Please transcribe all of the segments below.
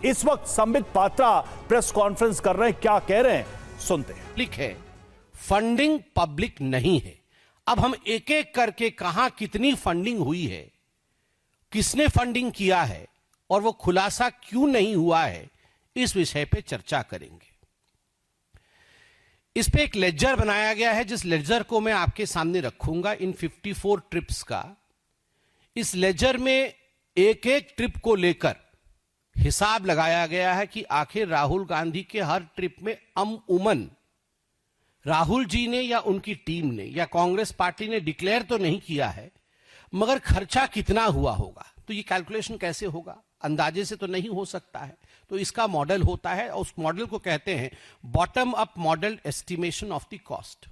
इस वक्त Sambit Patra press conference कर रहे हैं, क्या कह रहे हैं सुनते हैं। पब्लिक है, फंडिंग पब्लिक नहीं है। अब हम एक एक करके कहां कितनी फंडिंग हुई है, किसने फंडिंग किया है और वो खुलासा क्यों नहीं हुआ है, इस विषय पे चर्चा करेंगे। इस पे एक लेजर बनाया गया है, जिस लेजर को मैं आपके सामने रखूंगा इन 54 ट्रिप्स का। इस लेजर में एक एक ट्रिप को लेकर हिसाब लगाया गया है कि आखिर राहुल गांधी के हर ट्रिप में अमूमन राहुल जी ने या उनकी टीम ने या कांग्रेस पार्टी ने डिक्लेयर तो नहीं किया है, मगर खर्चा कितना हुआ होगा। तो ये कैलकुलेशन कैसे होगा, अंदाजे से तो नहीं हो सकता है। तो इसका मॉडल होता है और उस मॉडल को कहते हैं bottom up model estimation of the cost.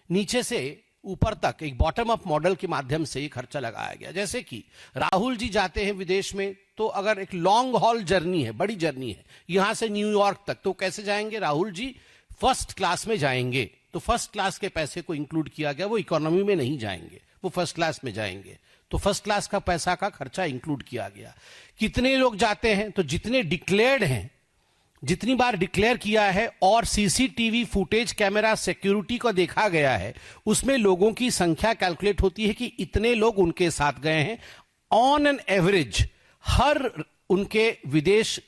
नीचे से ऊपर तक एक बॉटम अप मॉडल के माध्यम से ये खर्चा लगाया गया। जैसे कि राहुल जी जाते हैं विदेश में, तो अगर एक लॉन्ग हॉल जर्नी है, बड़ी जर्नी है यहां से न्यूयॉर्क तक, तो कैसे जाएंगे? राहुल जी फर्स्ट क्लास में जाएंगे, तो फर्स्ट क्लास के पैसे को इंक्लूड किया गया। वो इकोनॉमी में नहीं जाएंगे, वो फर्स्ट क्लास में जाएंगे, तो फर्स्ट क्लास का पैसा का खर्चा इंक्लूड किया गया। कितने लोग जाते हैं, तो जितने डिक्लेयर्ड हैं, जितनी बार डिक्लेयर किया है और सीसीटीवी फुटेज कैमरा सिक्योरिटी को देखा गया है, उसमें लोगों की संख्या कैलकुलेट होती है कि इतने लोग उनके साथ गए हैं। ऑन एन एवरेज हर उनके विदेश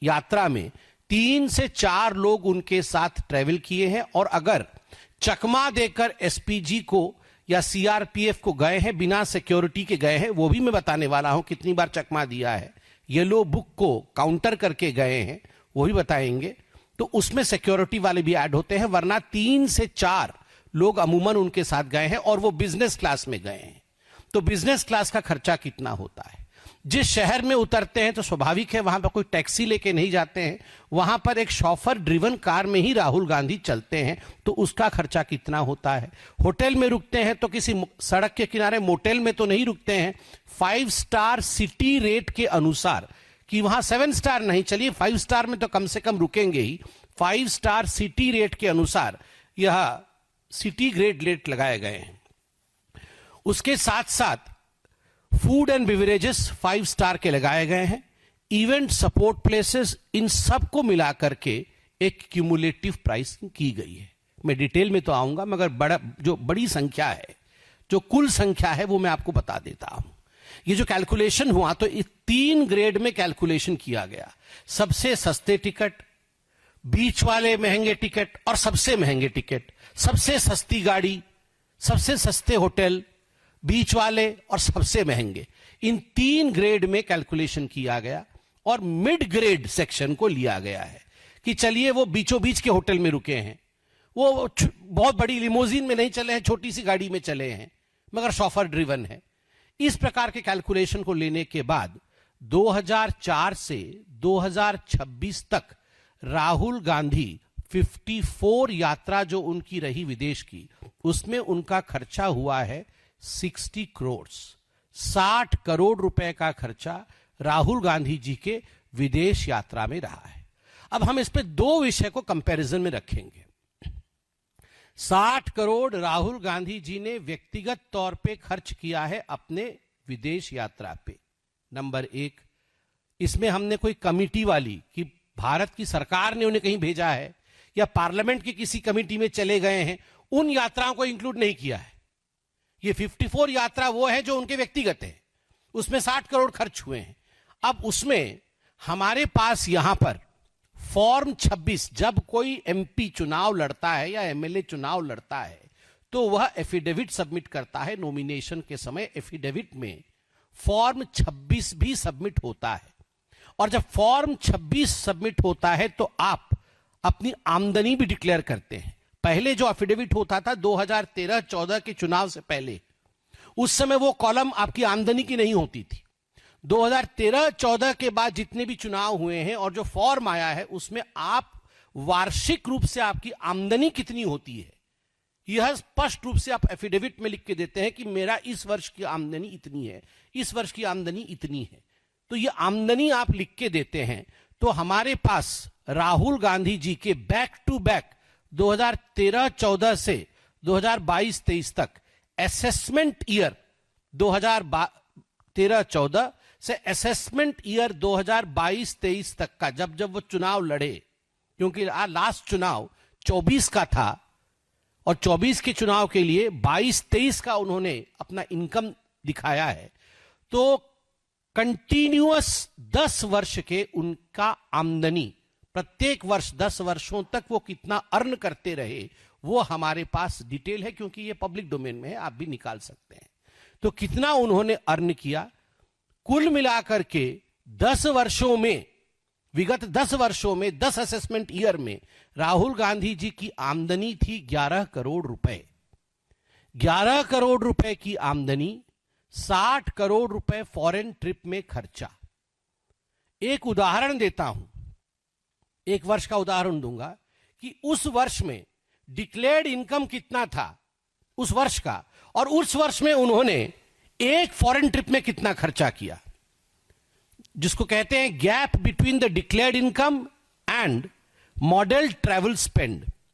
यात्रा में 3 से 4 लोग उनके साथ ट्रेवल किए हैं। और अगर चकमा देकर एसपीजी को या सीआरपीएफ को गए हैं, बिना सिक्योरिटी के गए हैं, वो भी मैं बताने वाला हूं कितनी बार चकमा दिया है। येलो बुक को काउंटर करके गए हैं, वो भी बताएंगे। तो उसमें सिक्योरिटी वाले भी ऐड होते हैं, वरना 3 से 4 लोग अमूमन उनके साथ गए हैं और वो बिजनेस क्लास में गए हैं। तो बिजनेस क्लास का खर्चा कितना होता है? जिस शहर में उतरते हैं तो स्वाभाविक है वहां पर कोई टैक्सी लेके नहीं जाते हैं, वहां पर एक शॉफर ड्रिवन कार में ही राहुल गांधी चलते हैं, तो उसका खर्चा कितना होता है? होटल में रुकते हैं तो किसी सड़क के किनारे मोटेल में तो नहीं रुकते हैं। 5 स्टार सिटी रेट के अनुसार, कि वहां 7 स्टार नहीं, चलिए 5 स्टार में तो कम से कम रुकेंगे ही, 5 स्टार सिटी रेट के अनुसार यह सिटी ग्रेड रेट लगाए गए हैं। उसके साथ साथ फूड एंड बिवरेजेस 5 स्टार के लगाए गए हैं। इवेंट सपोर्ट प्लेसेस, इन सबको मिलाकर के एक क्यूमुलेटिव प्राइसिंग की गई है। मैं डिटेल में तो आऊंगा, मगर जो बड़ी संख्या है, जो कुल संख्या है, वो मैं आपको बता देता हूं। ये जो कैलकुलेशन हुआ, तो इस 3 ग्रेड में कैलकुलेशन किया गया। सबसे सस्ते टिकट, बीच वाले महंगे टिकट और सबसे महंगे टिकट। सबसे सस्ती गाड़ी, सबसे सस्ते होटल, बीच वाले और सबसे महंगे, इन 3 ग्रेड में कैलकुलेशन किया गया। और मिड ग्रेड सेक्शन को लिया गया है कि चलिए वो बीचों बीच के होटल में रुके हैं, वो बहुत बड़ी लिमोजिन में नहीं चले हैं, छोटी सी गाड़ी में चले हैं, मगर शॉफर ड्रिवन है। इस प्रकार के कैलकुलेशन को लेने के बाद 2004 से 2026 तक राहुल गांधी 54 यात्रा जो उनकी रही विदेश की, उसमें उनका खर्चा हुआ है 60 करोड़। 60 करोड़ रुपए का खर्चा राहुल गांधी जी के विदेश यात्रा में रहा है। अब हम इस पे 2 विषय को कंपैरिजन में रखेंगे। 60 करोड़ राहुल गांधी जी ने व्यक्तिगत तौर पे खर्च किया है अपने विदेश यात्रा पे, नंबर 1। इसमें हमने कोई कमिटी वाली कि भारत की सरकार ने उन्हें कहीं भेजा है या पार्लियामेंट की किसी कमिटी में चले गए हैं, उन यात्राओं को इंक्लूड नहीं किया है। ये 54 यात्रा वो है जो उनके व्यक्तिगत है, उसमें 60 करोड़ खर्च हुए हैं। अब उसमें हमारे पास यहां पर फॉर्म 26, जब कोई एमपी चुनाव लड़ता है या एमएलए चुनाव लड़ता है, तो वह एफिडेविट सबमिट करता है। नॉमिनेशन के समय एफिडेविट में फॉर्म 26 भी सबमिट होता है। और जब फॉर्म 26 सबमिट होता है तो आप अपनी आमदनी भी डिक्लेयर करते हैं। पहले जो एफिडेविट होता था 2013-14 के चुनाव से पहले, उस समय वो कॉलम आपकी आमदनी की नहीं होती थी। 2013-14 के बाद जितने भी चुनाव हुए हैं और जो फॉर्म आया है, उसमें आप वार्षिक रूप से आपकी आमदनी कितनी होती है, यह स्पष्ट रूप से आप एफिडेविट में लिख के देते हैं कि मेरा इस वर्ष की आमदनी इतनी है, इस वर्ष की आमदनी इतनी है। तो ये आमदनी आप लिख के देते हैं। तो हमारे पास राहुल गांधी जी के बैक टू बैक 2013-14 से 2022-23 तक, असेसमेंट ईयर 2013-14 से असेसमेंट ईयर 2022-23 तक का, जब जब वो चुनाव लड़े, क्योंकि लास्ट चुनाव 24 का था और 24 के चुनाव के लिए 22-23 का उन्होंने अपना इनकम दिखाया है, तो कंटिन्यूअस 10 वर्ष के उनका आमदनी, प्रत्येक वर्ष 10 वर्षों तक वो कितना अर्न करते रहे, वो हमारे पास डिटेल है, क्योंकि ये पब्लिक डोमेन में है, आप भी निकाल सकते हैं। तो कितना उन्होंने अर्न किया, कुल मिलाकर के 10 वर्षों में, विगत 10 वर्षों में, 10 असेसमेंट ईयर में राहुल गांधी जी की आमदनी थी 11 करोड़ रुपए। 11 करोड़ रुपए की आमदनी, 60 करोड़ रुपए फॉरेन ट्रिप में खर्चा। एक उदाहरण देता हूं, एक वर्ष का उदाहरण दूंगा कि उस वर्ष में डिक्लेयर्ड इनकम कितना था उस वर्ष का, और उस वर्ष में उन्होंने एक फॉरेन ट्रिप में कितना खर्चा किया, जिसको कहते हैं gap between the declared income and model travel spend.